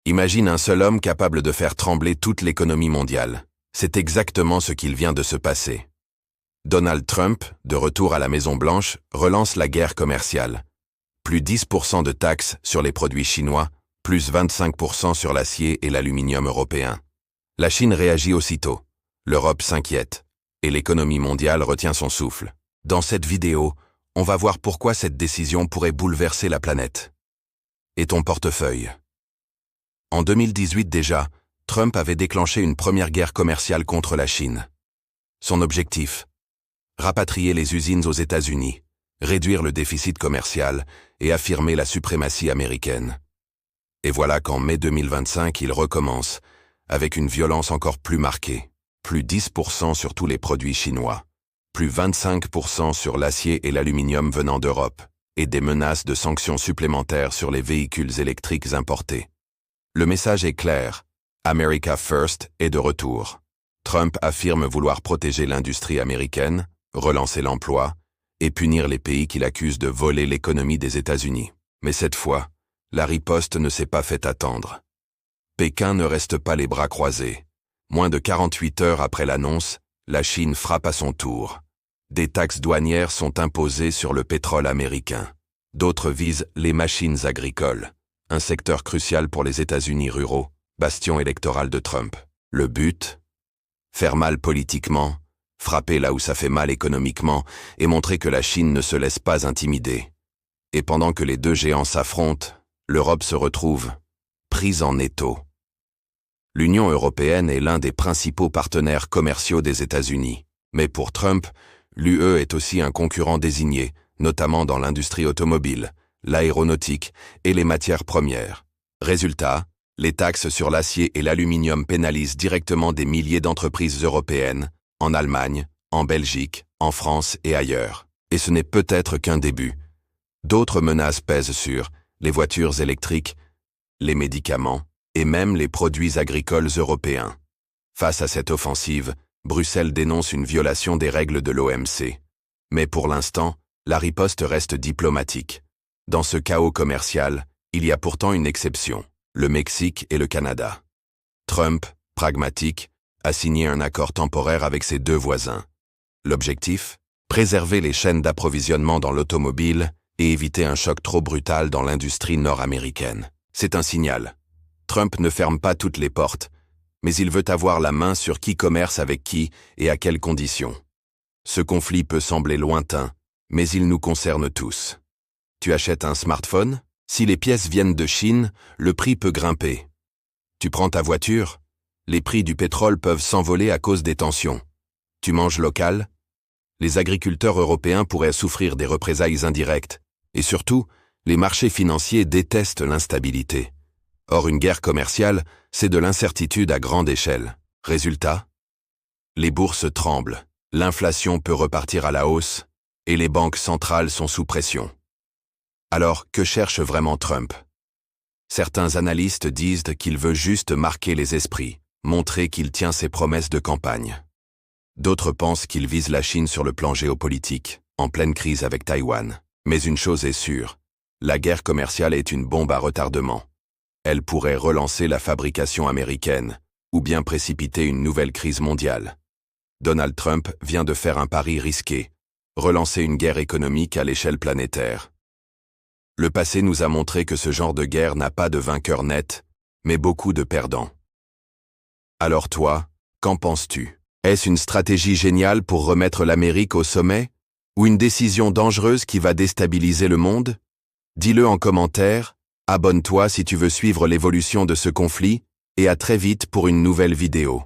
Imagine un seul homme capable de faire trembler toute l'économie mondiale. C'est exactement ce qu'il vient de se passer. Donald Trump, de retour à la Maison-Blanche, relance la guerre commerciale. Plus 10% de taxes sur les produits chinois, plus 25% sur l'acier et l'aluminium européen. La Chine réagit aussitôt. L'Europe s'inquiète. Et l'économie mondiale retient son souffle. Dans cette vidéo, on va voir pourquoi cette décision pourrait bouleverser la planète. Et ton portefeuille? En 2018 déjà, Trump avait déclenché une première guerre commerciale contre la Chine. Son objectif? Rapatrier les usines aux États-Unis, réduire le déficit commercial et affirmer la suprématie américaine. Et voilà qu'en mai 2025, il recommence, avec une violence encore plus marquée. Plus 10% sur tous les produits chinois, plus 25% sur l'acier et l'aluminium venant d'Europe, et des menaces de sanctions supplémentaires sur les véhicules électriques importés. Le message est clair, America First est de retour. Trump affirme vouloir protéger l'industrie américaine, relancer l'emploi, et punir les pays qu'il accuse de voler l'économie des États-Unis. Mais cette fois, la riposte ne s'est pas fait attendre. Pékin ne reste pas les bras croisés. Moins de 48 heures après l'annonce, la Chine frappe à son tour. Des taxes douanières sont imposées sur le pétrole américain. D'autres visent les machines agricoles, un secteur crucial pour les États-Unis ruraux, bastion électoral de Trump. Le but? Faire mal politiquement, frapper là où ça fait mal économiquement et montrer que la Chine ne se laisse pas intimider. Et pendant que les deux géants s'affrontent, l'Europe se retrouve prise en étau. L'Union européenne est l'un des principaux partenaires commerciaux des États-Unis. Mais pour Trump, l'UE est aussi un concurrent désigné, notamment dans l'industrie automobile, l'aéronautique et les matières premières. Résultat, les taxes sur l'acier et l'aluminium pénalisent directement des milliers d'entreprises européennes, en Allemagne, en Belgique, en France et ailleurs. Et ce n'est peut-être qu'un début. D'autres menaces pèsent sur les voitures électriques, les médicaments et même les produits agricoles européens. Face à cette offensive, Bruxelles dénonce une violation des règles de l'OMC. Mais pour l'instant, la riposte reste diplomatique. Dans ce chaos commercial, il y a pourtant une exception, le Mexique et le Canada. Trump, pragmatique, a signé un accord temporaire avec ses deux voisins. L'objectif? Préserver les chaînes d'approvisionnement dans l'automobile et éviter un choc trop brutal dans l'industrie nord-américaine. C'est un signal. Trump ne ferme pas toutes les portes, mais il veut avoir la main sur qui commerce avec qui et à quelles conditions. Ce conflit peut sembler lointain, mais il nous concerne tous. Tu achètes un smartphone? Si les pièces viennent de Chine, le prix peut grimper. Tu prends ta voiture? Les prix du pétrole peuvent s'envoler à cause des tensions. Tu manges local? Les agriculteurs européens pourraient souffrir des représailles indirectes. Et surtout, les marchés financiers détestent l'instabilité. Or, une guerre commerciale, c'est de l'incertitude à grande échelle. Résultat? Les bourses tremblent, l'inflation peut repartir à la hausse, et les banques centrales sont sous pression. Alors, que cherche vraiment Trump? Certains analystes disent qu'il veut juste marquer les esprits, montrer qu'il tient ses promesses de campagne. D'autres pensent qu'il vise la Chine sur le plan géopolitique, en pleine crise avec Taïwan. Mais une chose est sûre, la guerre commerciale est une bombe à retardement. Elle pourrait relancer la fabrication américaine, ou bien précipiter une nouvelle crise mondiale. Donald Trump vient de faire un pari risqué, relancer une guerre économique à l'échelle planétaire. Le passé nous a montré que ce genre de guerre n'a pas de vainqueur net, mais beaucoup de perdants. Alors toi, qu'en penses-tu? Est-ce une stratégie géniale pour remettre l'Amérique au sommet? Ou une décision dangereuse qui va déstabiliser le monde? Dis-le en commentaire, abonne-toi si tu veux suivre l'évolution de ce conflit, et à très vite pour une nouvelle vidéo.